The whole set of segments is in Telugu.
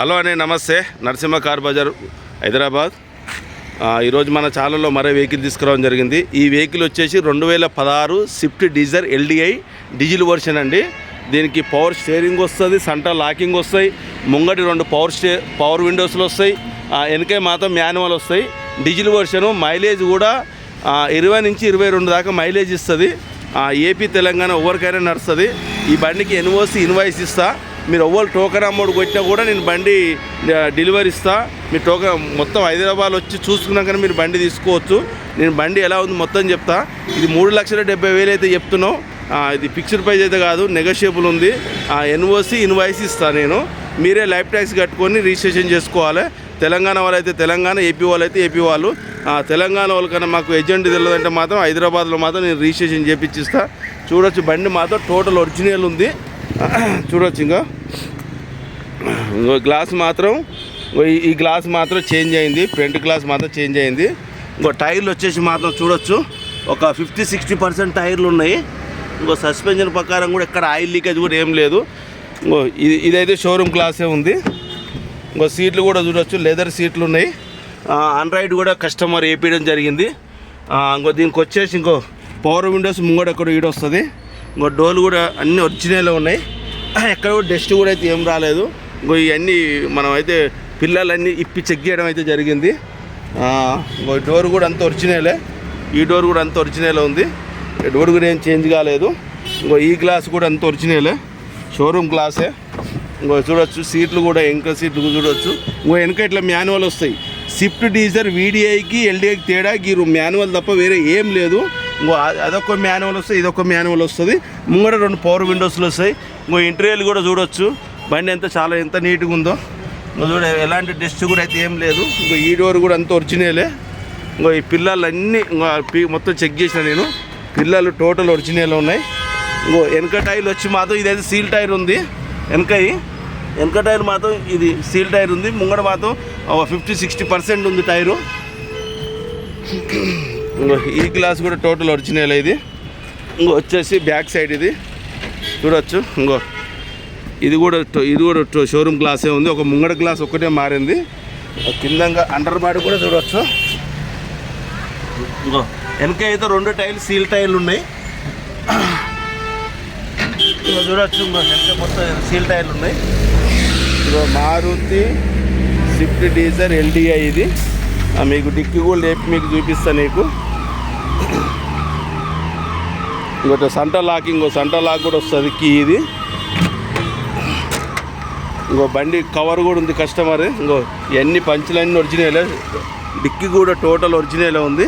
హలో అనే నమస్తే. నరసింహ కార్ బజార్ హైదరాబాద్. ఈరోజు మన ఛానల్లో మరో వెహికల్ తీసుకురావడం జరిగింది. ఈ వెహికల్ వచ్చేసి 2016 స్విఫ్ట్ డీజర్ ఎల్డిఐ డీజిల్ వర్షన్ అండి. దీనికి పవర్ స్టీరింగ్ వస్తుంది, సెంటర్ లాకింగ్ వస్తాయి, ముంగటి 2 పవర్ విండోస్లు వస్తాయి, వెనకే మాత్రం మాన్యువల్ వస్తాయి. డీజిల్ వర్షను మైలేజ్ కూడా 20 నుంచి 22 దాకా మైలేజ్ ఇస్తుంది. ఏపీ తెలంగాణ ఎవరికైనా నడుస్తుంది. ఈ బండికి ఎన్ఓసి ఇన్వాయిస్ ఇస్తా. మీరు ఎవరు టోకెన్ అమౌంట్ కొట్టినా కూడా నేను బండి డెలివరీ ఇస్తా. మీ టోకెన్ మొత్తం హైదరాబాద్ వచ్చి చూసుకున్నాకనే మీరు బండి తీసుకోవచ్చు. నేను బండి ఎలా ఉంది మొత్తం చెప్తా. ఇది 3,70,000 అయితే చెప్తున్నావు. ఇది ఫిక్స్డ్ ప్రైస్ అయితే కాదు, నెగోషియబుల్ ఉంది. ఎన్ఓసి ఇన్వాయిస్ ఇస్తా నేను. మీరే లైఫ్ ట్యాక్స్ కట్టుకొని రిజిస్ట్రేషన్ చేసుకోవాలి. తెలంగాణ వాళ్ళు అయితే తెలంగాణ, ఏపీ వాళ్ళు అయితే ఏపీ వాళ్ళు. తెలంగాణ వాళ్ళకన్నా మాకు ఏజెంట్ తెలియదంటే మాత్రం హైదరాబాద్లో మాత్రం నేను రిజిస్ట్రేషన్ చేయించిస్తా. చూడొచ్చు బండి మాత్రం టోటల్ ఒరిజినల్ ఉంది. చూడొచ్చు. ఇంకో గ్లాస్ మాత్రం ఈ గ్లాస్ మాత్రం చేంజ్ అయింది. ఫ్రంట్ గ్లాస్ మాత్రం చేంజ్ అయింది. ఇంకో టైర్లు వచ్చేసి మాత్రం చూడొచ్చు ఒక 50-60% టైర్లు ఉన్నాయి. ఇంకో సస్పెన్షన్ ప్రకారం కూడా ఎక్కడ ఆయిల్ లీకేజ్ కూడా ఏం లేదు. ఇంకో ఇదైతే షోరూమ్ గ్లాసే ఉంది. ఇంకో సీట్లు కూడా చూడొచ్చు, లెదర్ సీట్లు ఉన్నాయి. ఆండ్రాయిడ్ కూడా కస్టమర్ వేపించడం జరిగింది. ఇంకో దీనికి వచ్చేసి ఇంకో పవర్ విండోస్ ముంగడ ఎక్కడ ఈడొస్తుంది. ఇంకో డోర్లు కూడా అన్నీ ఒరిజినల్ ఉన్నాయి. ఎక్కడ కూడా డస్ట్ కూడా అయితే ఏం రాలేదు. ఇంకో ఇవన్నీ మనం అయితే పిల్లలన్నీ ఇప్పి చెక్ చేయడం అయితే జరిగింది. ఇంకో డోర్ కూడా అంత ఒరిజినలే. ఈ డోర్ కూడా అంత ఒరిజినల్ ఉంది. డోర్ కూడా ఏం చేంజ్ కాలేదు. ఇంకో ఈ గ్లాస్ కూడా అంత ఒరిజినలే, షోరూమ్ గ్లాసే. ఇంకో చూడొచ్చు సీట్లు కూడా వెనక సీట్లు చూడొచ్చు. ఇంకో వెనక ఇట్లా మాన్యువల్ వస్తాయి. స్విఫ్ట్ డీజర్ వీడిఐకి ఎల్డిఐకి తేడా ఈ మాన్యువల్ తప్ప వేరే ఏం లేదు. ఇంకో అదొక మాన్యువల్ వస్తుంది, ఇదొక మాన్యువల్ వస్తుంది. ముంగడ 2 పవర్ విండోస్లు వస్తాయి. ఇంకో ఇంటీరియర్ కూడా చూడొచ్చు. బండి ఎంత నీట్గా ఉందో. ఇంకో చూడ ఎలాంటి డస్ట్ కూడా అయితే ఏం లేదు. ఇంకో ఈ డోర్ కూడా అంత ఒరిజినలే. ఇంకో ఈ పిల్లలు అన్నీ మొత్తం చెక్ చేసిన నేను. పిల్లలు టోటల్ ఒరిజినల్ ఉన్నాయి. ఇంకో వెనక టైర్లు వచ్చి మాత్రం ఇదైతే సీల్ టైర్ ఉంది. వెనక టైర్ మాత్రం ఇది సీల్ టైర్ ఉంది. ముంగడ మాత్రం 50-60% ఉంది టైరు. ఇంకో ఈ గ్లాస్ కూడా టోటల్ ఒరిజినల్ ఇది. ఇంకో వచ్చేసి బ్యాక్ సైడ్ ఇది చూడొచ్చు. ఇంకో ఇది కూడా షోరూమ్ గ్లాసే ఉంది. ఒక ముంగడ గ్లాస్ ఒక్కటే మారింది. కిందంగా అండర్ బాడీ కూడా చూడవచ్చు. ఇంకో వెనక అయితే 2 టైర్లు సీల్ టైర్లు ఉన్నాయి. ఇంకో చూడొచ్చు. ఇంకో వెనక మొత్తం సీల్ టైర్లు ఉన్నాయి. ఇంకో మారుతి స్విఫ్ట్ డీజర్ ఎల్డిఐ ఇది. మీకు డిక్కి కూడా లేపి మీకు చూపిస్తాను నీకు. ఇంకోటి సెంటర్ లాక్ కూడా వస్తుంది కీ ఇది. ఇంకో బండి కవర్ కూడా ఉంది కస్టమర్. ఇంకో ఇవన్నీ పంచులన్నీ ఒరిజినలే. డిక్కి కూడా టోటల్ ఒరిజినలే ఉంది.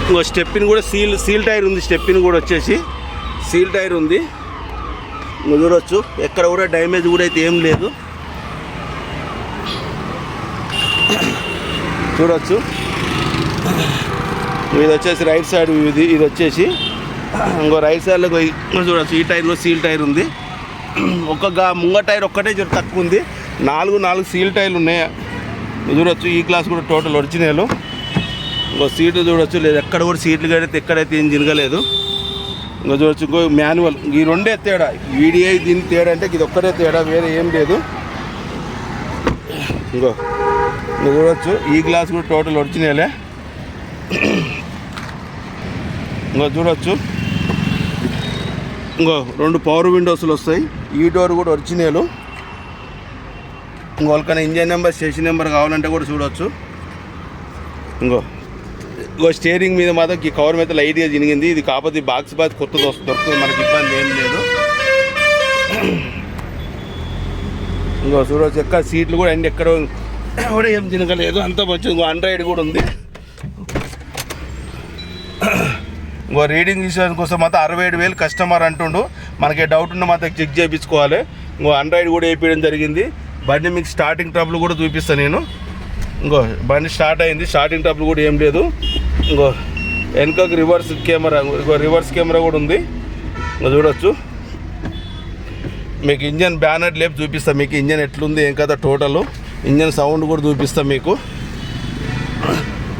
ఇంకో స్టెప్పిన్ కూడా సీల్ టైర్ ఉంది. స్టెప్పిన్ కూడా వచ్చేసి సీల్ టైర్ ఉంది. ఇంకో చూడవచ్చు ఎక్కడ కూడా డ్యామేజ్ కూడా అయితే ఏం లేదు. చూడవచ్చు. ఇది వచ్చేసి రైట్ సైడ్ ఇది వచ్చేసి. ఇంకో రైట్ సైడ్లో చూడవచ్చు ఈ టైర్ కూడా సీల్ టైర్ ఉంది. ముంగ టైర్ ఒక్కటే తక్కువ ఉంది. 4 సీల్ టైర్లు ఉన్నాయి. చూడవచ్చు. ఈ గ్లాస్ కూడా టోటల్ ఒరిజినల్. ఇంకో సీట్లు చూడవచ్చు. లేదు ఎక్కడ కూడా సీట్లు కడితే ఎక్కడైతే ఏం తిరగలేదు. ఇంకో చూడవచ్చు. ఇంకో మాన్యువల్. ఈ 2 తేడా. వీడిఐ దీని తేడా అంటే ఇది ఒక్కటే తేడా, వేరే ఏం లేదు. ఇంకో చూడవచ్చు. ఈ గ్లాస్ కూడా టోటల్ ఒరిజినలే. ఇంకో చూడవచ్చు. ఇంకో 2 పవర్ విండోస్లు వస్తాయి. ఈ డోర్ కూడా ఒరిజినల్. ఇంకొకరికైనా ఇంజన్ నెంబర్, స్టేషన్ నెంబర్ కావాలంటే కూడా చూడవచ్చు. ఇంకో స్టీరింగ్ మీద మాత్రం ఈ కవర్ మీద లైట్గా చినిగింది. ఇది కాకపోతే బాక్స్ కొత్తది దొరుకుతుంది, మనకి ఇబ్బంది ఏం లేదు. ఇంకో చూడవచ్చు. ఎక్కడ సీట్లు కూడా అండి ఎక్కడ కూడా ఏం తినగలేదు, అంత మంచిగా. ఇంకో ఆండ్రాయిడ్ కూడా ఉంది. ఇంకో రీడింగ్ ఇన్సూరెన్స్ కోసం మాత్రం 67,000 కస్టమర్ అంటుండు. మనకి డౌట్ ఉన్న మాత్రం చెక్ చేయించుకోవాలి. ఇంకో ఆండ్రాయిడ్ కూడా వేయించడం జరిగింది. బండి మీకు స్టార్టింగ్ ట్రబుల్ కూడా చూపిస్తాను నేను. ఇంకో బండి స్టార్ట్ అయింది. స్టార్టింగ్ ట్రబుల్ కూడా ఏం లేదు. ఇంకో వెనకకు రివర్స్ కెమెరా కూడా ఉంది. ఇంకో చూడవచ్చు. మీకు ఇంజన్ బ్యానర్ లేపు చూపిస్తాను. మీకు ఇంజన్ ఎట్లుంది ఏం కదా టోటల్ ఇంజన్ సౌండ్ కూడా చూపిస్తాం మీకు.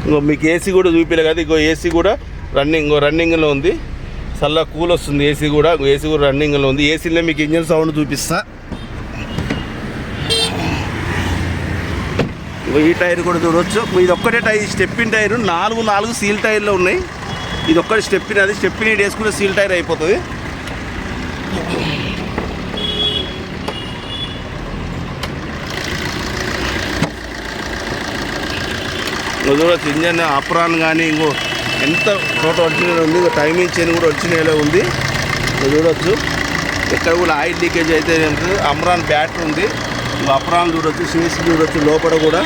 ఇంకో మీకు ఏసీ కూడా చూపించలే కదా. ఇంకో ఏసీ కూడా రన్నింగ్లో ఉంది. చల్ల కూల్ వస్తుంది. ఏసీ కూడా రన్నింగ్లో ఉంది. ఏసీలో మీకు ఇంజన్ సౌండ్ చూపిస్తా. ఈ టైర్ కూడా చూడవచ్చు. ఇది ఒక్కటే టైర్, స్టెప్పిన్ టైరు. నాలుగు సీల్ టైర్లు ఉన్నాయి. ఇది ఒక్కటి స్టెప్పిన్, అది స్టెప్పిన్ ఇటు వేసుకుంటే సీల్ టైర్ అయిపోతుంది. చూడవచ్చు ఇంజన్ అప్రాన్ కానీ ఇంకో ఎంత టోటల్ ఒరిజినల్ ఉంది. టైమింగ్ చైన్ కూడా ఒరిజినల్ ఉంది. చూడవచ్చు ఎక్కడ కూడా ఆయిల్ లీకేజ్ అయితే ఉంటుంది. అమ్రాన్ బ్యాటరీ ఉంది. అప్రాన్ చూడవచ్చు, సిఎస్ చూడవచ్చు. లోపల కూడా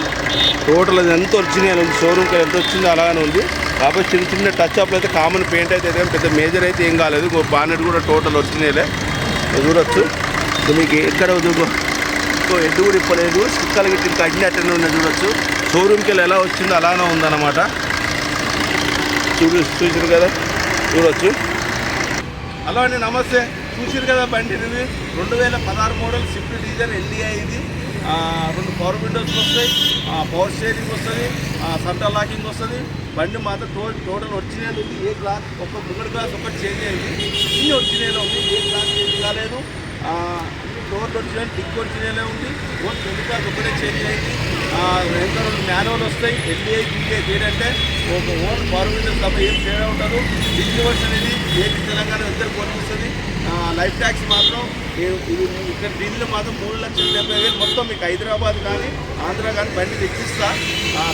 టోటల్ అది ఎంత ఒరిజినల్ ఉంది. షోరూమ్కి ఎంత వచ్చిందో అలానే ఉంది. కాబట్టి చిన్న టచ్ అప్లు అయితే కామన్ పెయింట్ అయితే పెద్ద మేజర్ అయితే ఏం కాలేదు. బానెట్ కూడా టోటల్ ఒరిజినలే చూడవచ్చు. మీకు ఎక్కడ ఎడ్డు కూడా ఇప్పలేదు. స్టిక్కర్లు గిట్టి ఇంకా అన్ని అటెండ్ ఉన్నాయి చూడవచ్చు. షోరూమ్కి వెళ్ళి ఎలా వచ్చిందో అలానే ఉందన్నమాట. చూసారు కదా, చూడవచ్చు. హలో అండి, నమస్తే. చూసారు కదా బండి ఇది 2016 మోడల్ స్విఫ్ట్ డిజైర్ ఎల్డీఐ. ఇది 2 పవర్ విండోస్ వస్తాయి, పవర్ స్టీరింగ్ వస్తుంది, సెంటర్ లాకింగ్ వస్తుంది. బండి మాత్రం టోటల్ ఒరిజినల్ ఉంది. ఏ గ్లాస్ ఒక ముంగడి గ్లాస్ ఒకటి చేంజ్ అయింది, ఇన్ని ఒరిజినల్ ఉంది. ఏ గ్లాస్ చేంజ్ కాలేదు. డోర్లు ఒరిజినల్, డిక్ ఒరిజినలే ఉంది. ఓన్ కెమికల్స్ ఒకటే చేంజ్ అయింది. ఎంత మాన్యువల్ వస్తాయి. ఎల్డీఐ బీఐ ఏంటంటే ఒక ఓన్ పవర్ విండోస్ తప్ప ఏం తేడా ఉండదు. డిగ్రీ వర్షన్ ఇది ఏపీ తెలంగాణ ఇద్దరికి వస్తుంది. లైఫ్ ట్యాక్స్ మాత్రం ఇది ఇక్కడ ఢిల్లీలో మాత్రం 3,70,000 మొత్తం మీకు హైదరాబాద్ కానీ ఆంధ్ర కానీ బండి తెచ్చిస్తా.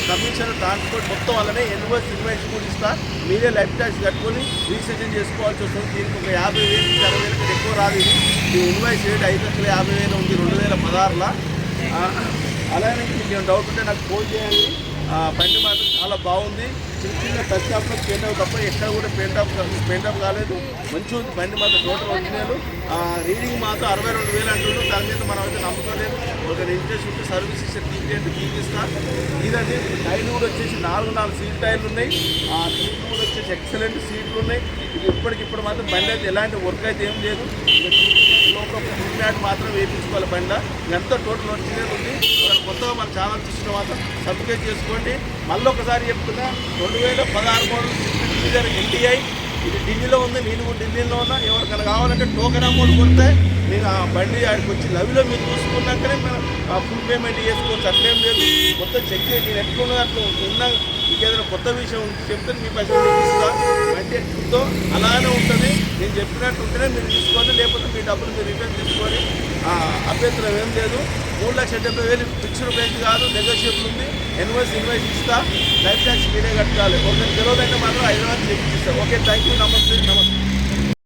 కమిషన్ ట్రాన్స్పోర్ట్ మొత్తం వల్లనే ఇన్వాయిస్ కూడా ఇస్తా. మీరే లైఫ్ ట్యాక్స్ కట్టుకొని రిజిస్ట్రేషన్ చేసుకోవాల్సి వస్తుంది. దీనికి ఒక 50,000 నుంచి 60,000 ఎక్కువ రాదు. ఇది ఇన్వాయిస్ రేట్ 5,50,000 ఉంది 2016లో. అలానే మీకు డౌట్ ఉంటే నాకు ఫోన్ చేయండి. బండి మాత్రం చాలా బాగుంది. చిన్న టచ్ అప్లో పెయింట్ అప్ తప్ప ఎక్కడ కూడా పెయింట్ అప్ కాలేదు. మంచిగా ఉంది బండి మాత్రం టోటల్ ఒరిజినల్. రీడింగ్ మాత్రం 62,000 అంటున్నారు. దాని మీద మనం అయితే నమ్ముకోలేదు. ఒక రిజిస్ట్రేషన్ ఉంటే సర్వీస్ ఇస్తే తీపిస్తా. ఇదండి టైర్లు కూడా వచ్చేసి 4 సీట్ టైర్లు ఉన్నాయి. సీట్లు కూడా వచ్చేసి ఎక్సలెంట్ సీట్లు ఉన్నాయి. ఇది ఇప్పటికిప్పుడు మాత్రం బండి అయితే ఎలాంటి వర్క్ అయితే ఏం లేదు. లోపల ఫుల్ మ్యాట్ మాత్రం వేయించుకోవాలి బండి. ఇదంతా టోటల్ ఒరిజినల్ ఉంది. కొత్తగా మన ఛానల్ చూసిన మాత్రం సబ్స్క్రైబ్ చేసుకోండి. మళ్ళీ ఒకసారి చెప్తున్నా, 2016 మోడల్ స్విఫ్ట్ డిజైర్ ఎల్డీఐ. ఇది ఢిల్లీలో ఉంది, నేను కూడా ఢిల్లీలో ఉన్నా. ఎవరికైనా కావాలంటే టోకెన్ అమౌంట్ కొడితే నేను ఆ బండి ఆడికి వచ్చి లవ్లో మీరు చూసుకున్నాకనే మనం ఫుల్ పేమెంట్ చేసుకోవచ్చు. అట్లేం లేదు. మొత్తం చెక్ చేసి నేను ఎట్లున్నా అట్లా ఉన్నా. మీకు ఏదైనా కొత్త విషయం చెప్తే మీ పైసలు ఇస్తా. బండి ఎట్లుందో అలానే ఉంటుంది. నేను చెప్పినట్టు ఉంటేనే మీరు తీసుకోండి, లేకపోతే మీ డబ్బులు మీరు రిటర్న్ తీసుకొని అభ్యంతరం ఏం లేదు. 3,70,000 ఫిక్స్డ్ ప్రైస్ కాదు, నెగోషియబుల్ ఉంది. ఇన్వాయిస్ ఇస్తా. లైఫ్ ట్యాక్స్ మీరే కట్టాలి. ఒకరికి తెలియదంటే మాత్రం హైదరాబాద్ చెక్ ఇస్తాను. Okay, thank you. నమస్తే.